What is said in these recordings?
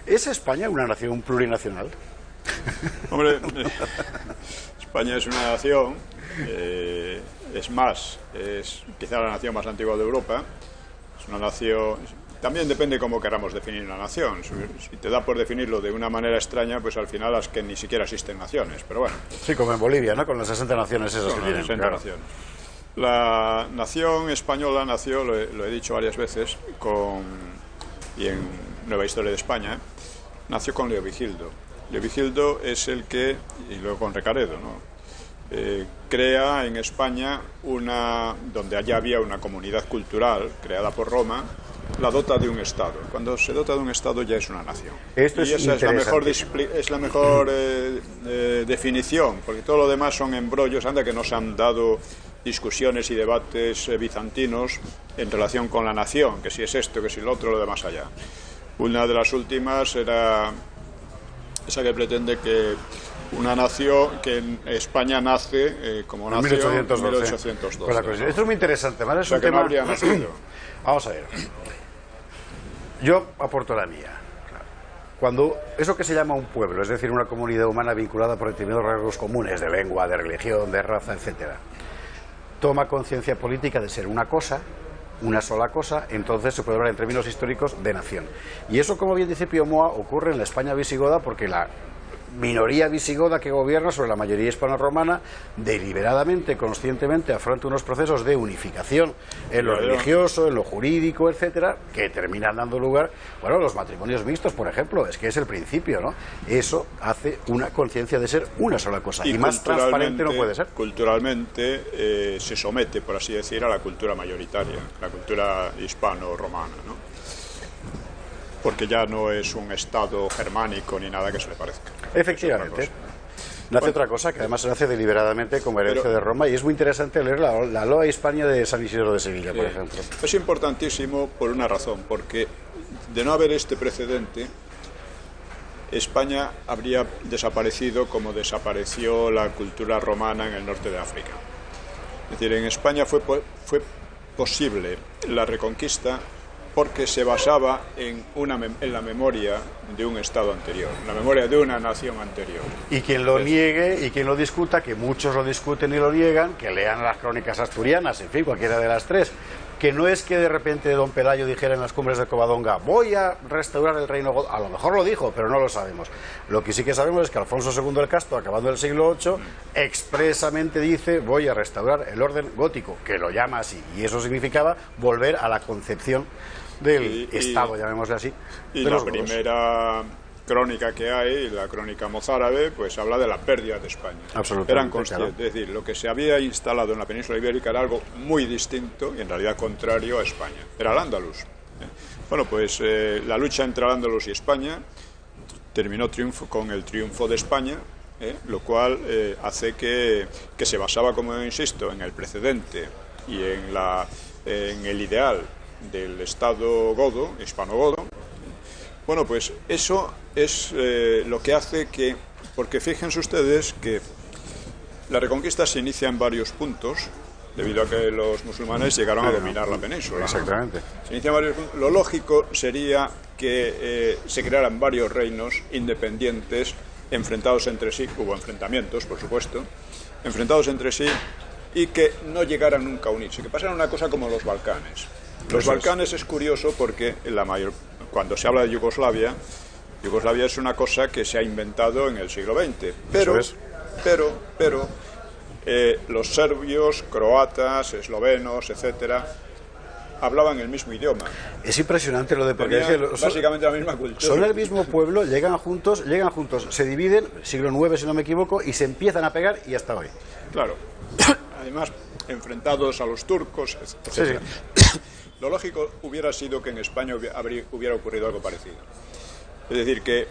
¿Es España una nación plurinacional? Hombre, España es una nación, es más, es quizá la nación más antigua de Europa, es una nación, también depende cómo queramos definir una nación, si te da por definirlo de una manera extraña, pues al final es que ni siquiera existen naciones, pero bueno. Sí, como en Bolivia, ¿no? Con las 60 naciones esas que tienen. 60 claro. naciones. La nación española nació, lo he dicho varias veces, y en Nueva Historia de España, nació con Leovigildo. Leovigildo es el que, y luego con Recaredo, ¿no? Crea en España donde allá había una comunidad cultural creada por Roma, la dota de un Estado. Cuando se dota de un Estado ya es una nación. Esto y esa es la mejor definición, porque todo lo demás son embrollos, anda que nos han dado discusiones y debates bizantinos en relación con la nación, que si es esto, que si lo otro, lo de más allá. Una de las últimas era esa que pretende que una nación, que en España nace como nación en 1812. Pues esto es muy interesante, ¿vale? Es o sea, un que tema... no habría nacido. Vamos a ver. Yo aporto la mía. Cuando eso que se llama un pueblo, es decir, una comunidad humana vinculada por determinados rasgos comunes de lengua, de religión, de raza, etcétera, toma conciencia política de ser una cosa, una sola cosa, entonces se puede hablar en términos históricos de nación. Y eso, como bien dice Pío Moa, ocurre en la España visigoda porque la minoría visigoda que gobierna sobre la mayoría hispano-romana deliberadamente, conscientemente afronta unos procesos de unificación en lo religioso, en lo jurídico, etcétera, que terminan dando lugar, bueno, los matrimonios mixtos, por ejemplo, es que es el principio, ¿no? Eso hace una conciencia de ser una sola cosa y más transparente no puede ser. Culturalmente se somete, por así decir, a la cultura mayoritaria, la cultura hispano-romana, ¿no? Porque ya no es un Estado germánico ni nada que se le parezca. Efectivamente. Nace otra cosa, que además se nace deliberadamente como herencia de Roma, y es muy interesante leer la Loa Hispania de San Isidro de Sevilla, por ejemplo. Es importantísimo por una razón, porque de no haber este precedente, España habría desaparecido como desapareció la cultura romana en el norte de África. Es decir, en España fue posible la reconquista porque se basaba en la memoria de un Estado anterior, la memoria de una nación anterior. Y quien lo niegue y quien lo discuta, que muchos lo discuten y lo niegan, que lean las crónicas asturianas, en fin, cualquiera de las tres, que no es que de repente don Pelayo dijera en las cumbres de Covadonga, voy a restaurar el reino gótico. A lo mejor lo dijo, pero no lo sabemos. Lo que sí que sabemos es que Alfonso II el Casto, acabando el siglo VIII, expresamente dice, voy a restaurar el orden gótico, que lo llama así, y eso significaba volver a la concepción del Estado, llamémosle así. Y la primera crónica que hay, la crónica mozárabe, pues habla de la pérdida de España. Absolutamente. Eran conscientes, claro. Es decir, lo que se había instalado en la península ibérica era algo muy distinto y en realidad contrario a España. Era el Andalus. Bueno, pues la lucha entre el Andalus y España terminó con el triunfo de España, lo cual hace que se basaba, como insisto, en el precedente y en el ideal del Estado godo, hispano-godo. Bueno, pues eso es lo que hace que, porque fíjense ustedes que la reconquista se inicia en varios puntos, debido a que los musulmanes llegaron a dominar la península. Exactamente. Se inicia en varios puntos. Lo lógico sería que se crearan varios reinos independientes, enfrentados entre sí, hubo enfrentamientos, por supuesto, enfrentados entre sí, y que no llegaran nunca a unirse, que pasara una cosa como los Balcanes. Los Balcanes es curioso porque cuando se habla de Yugoslavia es una cosa que se ha inventado en el siglo XX, pero los serbios, croatas, eslovenos, etcétera, hablaban el mismo idioma. Es impresionante lo de porque básicamente la misma cultura. Son el mismo pueblo, llegan juntos, se dividen, siglo IX si no me equivoco, y se empiezan a pegar y hasta hoy. Claro. Además, enfrentados a los turcos, etcétera. Sí. Lo lógico hubiera sido que en España hubiera ocurrido algo parecido. Es decir, que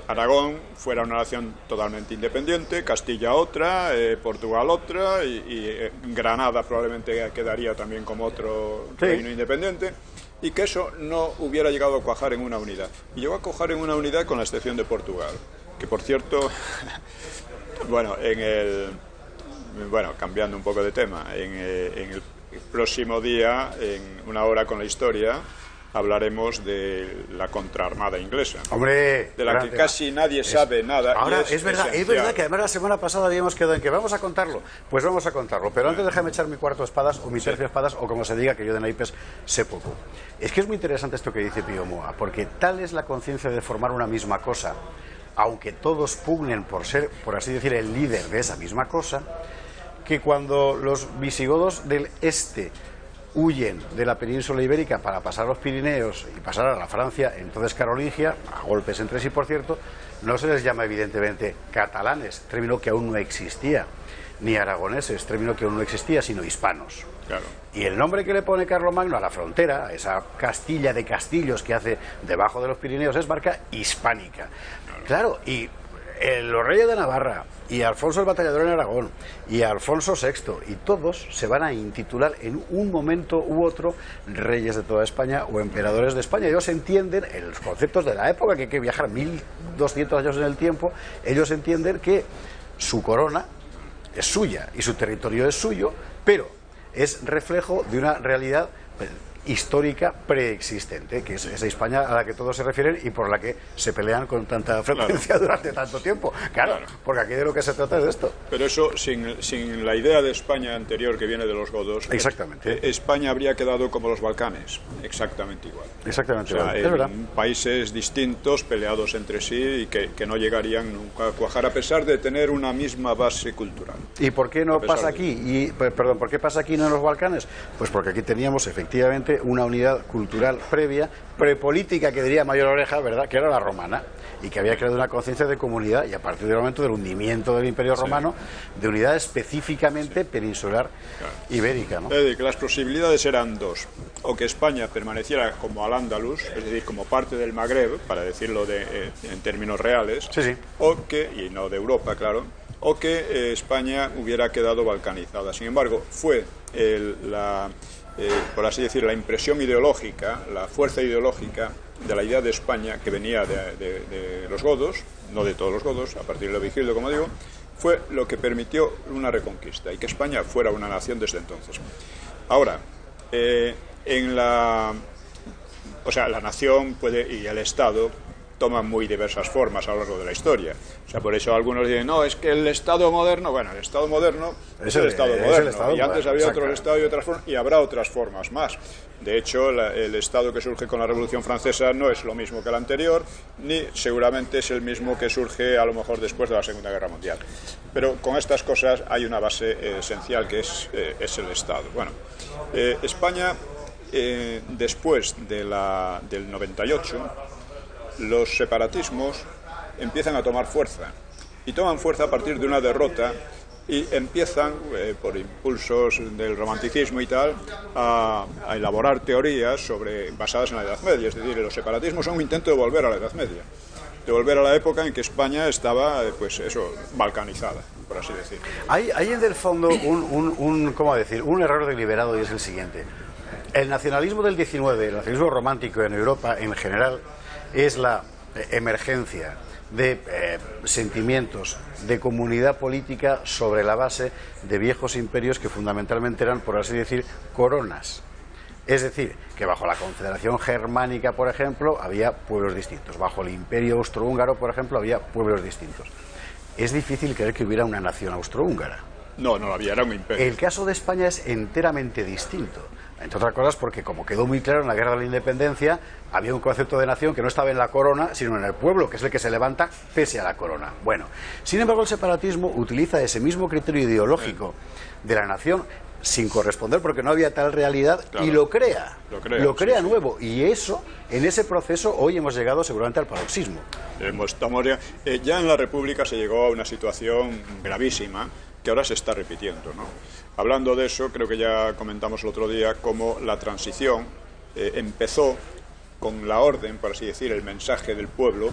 Aragón fuera una nación totalmente independiente, Castilla otra, Portugal otra, y Granada probablemente quedaría también como otro reino independiente, y que eso no hubiera llegado a cuajar en una unidad. Y llegó a cuajar en una unidad con la excepción de Portugal, que por cierto, bueno, cambiando un poco de tema, en el próximo día, en una hora con la historia, hablaremos de la contraarmada inglesa. Hombre, de la que casi nadie sabe nada. Ahora, y es verdad que además la semana pasada habíamos quedado en que vamos a contarlo. Pues vamos a contarlo. Pero antes déjame echar mi cuarto de espadas o mi tercio de espadas o como se diga, que yo de naipes sé poco. Es que es muy interesante esto que dice Pío Moa, porque tal es la conciencia de formar una misma cosa, aunque todos pugnen por ser, por así decir, el líder de esa misma cosa, que cuando los visigodos del este huyen de la península ibérica para pasar los Pirineos y pasar a la Francia, entonces carolingia, a golpes entre sí, por cierto, no se les llama evidentemente catalanes, término que aún no existía, ni aragoneses, término que aún no existía, sino hispanos. Claro. Y el nombre que le pone Carlomagno a la frontera, a esa Castilla de castillos que hace debajo de los Pirineos, es marca hispánica. Claro, y los reyes de Navarra, y Alfonso el Batallador en Aragón, y Alfonso VI, y todos se van a intitular en un momento u otro reyes de toda España o emperadores de España. Ellos entienden, en los conceptos de la época, que hay que viajar 1200 años en el tiempo, ellos entienden que su corona es suya y su territorio es suyo, pero es reflejo de una realidad histórica preexistente, que es esa España a la que todos se refieren y por la que se pelean con tanta frecuencia durante tanto tiempo. Claro, porque aquí de lo que se trata es de esto. Pero eso, sin la idea de España anterior que viene de los godos, exactamente, España habría quedado como los Balcanes, exactamente igual. Exactamente igual. Es verdad. Países distintos, peleados entre sí y que no llegarían nunca a cuajar, a pesar de tener una misma base cultural. ¿Y por qué no pasa aquí? Perdón, ¿por qué pasa aquí no en los Balcanes? Pues porque aquí teníamos efectivamente una unidad cultural previa, prepolítica, que diría Mayor Oreja, ¿verdad?, que era la romana, y que había creado una conciencia de comunidad, y a partir del momento del hundimiento del Imperio Romano, de unidad específicamente peninsular ibérica, ¿no? Que las posibilidades eran dos: o que España permaneciera como al-Ándalus, es decir, como parte del Magreb, para decirlo en términos reales, o que, y no de Europa, claro, o que España hubiera quedado balcanizada. Sin embargo, fue por así decir, la impresión ideológica, la fuerza ideológica de la idea de España, que venía de los godos, no de todos los godos, a partir de Leovigildo, como digo, fue lo que permitió una reconquista y que España fuera una nación desde entonces. Ahora, la nación y el Estado toman muy diversas formas a lo largo de la historia. O sea, por eso algunos dicen, no, es que el Estado moderno, bueno, el Estado moderno es el Estado moderno, y antes había otro Estado y otras formas, y habrá otras formas más. De hecho, el Estado que surge con la Revolución Francesa no es lo mismo que el anterior, ni seguramente es el mismo que surge a lo mejor después de la Segunda Guerra Mundial. Pero con estas cosas hay una base esencial que es el Estado. Bueno, España, después del 98, los separatismos empiezan a tomar fuerza, y toman fuerza a partir de una derrota, y empiezan, por impulsos del romanticismo y tal, a elaborar teorías basadas en la Edad Media. Es decir, los separatismos son un intento de volver a la Edad Media, de volver a la época en que España estaba, balcanizada, por así decirlo. Hay en el fondo un error deliberado, y es el siguiente. El nacionalismo del 19, el nacionalismo romántico en Europa en general, es la emergencia de sentimientos de comunidad política sobre la base de viejos imperios que fundamentalmente eran, por así decir, coronas. Es decir, que bajo la Confederación Germánica, por ejemplo, había pueblos distintos. Bajo el Imperio Austrohúngaro, por ejemplo, había pueblos distintos. Es difícil creer que hubiera una nación austrohúngara. No la había, era un imperio. El caso de España es enteramente distinto. Entre otras cosas porque, como quedó muy claro en la Guerra de la Independencia, había un concepto de nación que no estaba en la corona, sino en el pueblo, que es el que se levanta pese a la corona. Bueno, sin embargo, el separatismo utiliza ese mismo criterio ideológico de la nación sin corresponder, porque no había tal realidad, claro, y lo crea nuevo. Y eso, en ese proceso, hoy hemos llegado seguramente al paroxismo. Ya en la República se llegó a una situación gravísima, que ahora se está repitiendo, ¿no? Hablando de eso, creo que ya comentamos el otro día cómo la transición empezó con la orden, por así decir, el mensaje del pueblo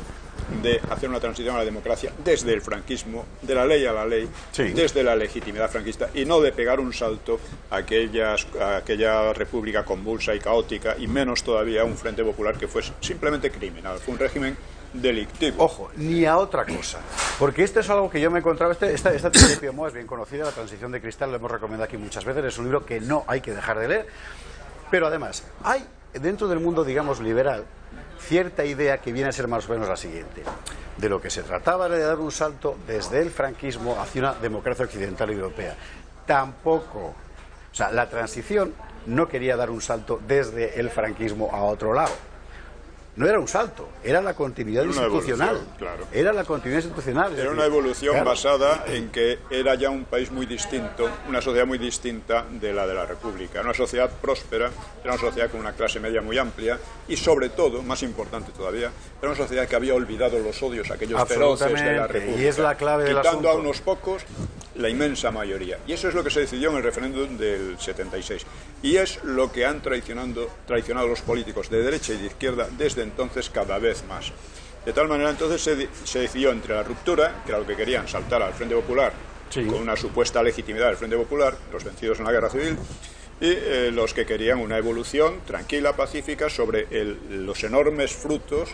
de hacer una transición a la democracia desde el franquismo, de la ley a la ley, desde la legitimidad franquista, y no de pegar un salto a aquella república convulsa y caótica, y menos todavía un frente popular que fue simplemente criminal, fue un régimen delictivo. Ojo, ni a otra cosa, porque esto es algo que yo me he encontrado. Esta teoría de Pío Moa es bien conocida, La transición de cristal, lo hemos recomendado aquí muchas veces, es un libro que no hay que dejar de leer, pero además hay dentro del mundo, digamos, liberal, cierta idea que viene a ser más o menos la siguiente. De lo que se trataba era de dar un salto desde el franquismo hacia una democracia occidental y europea. Tampoco, o sea, la transición no quería dar un salto desde el franquismo a otro lado. No era un salto, era la continuidad institucional. Claro. Era la continuidad institucional. Era una evolución basada en que era ya un país muy distinto, una sociedad muy distinta de la República. Una sociedad próspera, era una sociedad con una clase media muy amplia y, sobre todo, más importante todavía, era una sociedad que había olvidado los odios, aquellos feroces de la República. Y es la clave del asunto. Quitando a unos pocos la inmensa mayoría. Y eso es lo que se decidió en el referéndum del 76. Y es lo que han traicionado los políticos de derecha y de izquierda desde entonces cada vez más. De tal manera, entonces, se decidió entre la ruptura, que era lo que querían, saltar al Frente Popular, sí, con una supuesta legitimidad del Frente Popular, los vencidos en la Guerra Civil, y los que querían una evolución tranquila, pacífica, sobre los enormes frutos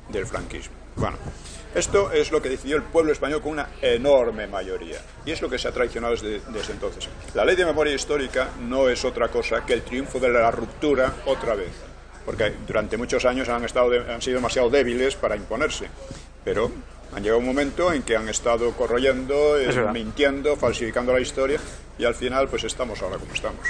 del franquismo. Bueno, esto es lo que decidió el pueblo español con una enorme mayoría, y es lo que se ha traicionado desde entonces. La ley de memoria histórica no es otra cosa que el triunfo de la ruptura otra vez, porque durante muchos años han sido demasiado débiles para imponerse, pero han llegado un momento en que han estado corroyendo, mintiendo, falsificando la historia, y al final pues estamos ahora como estamos.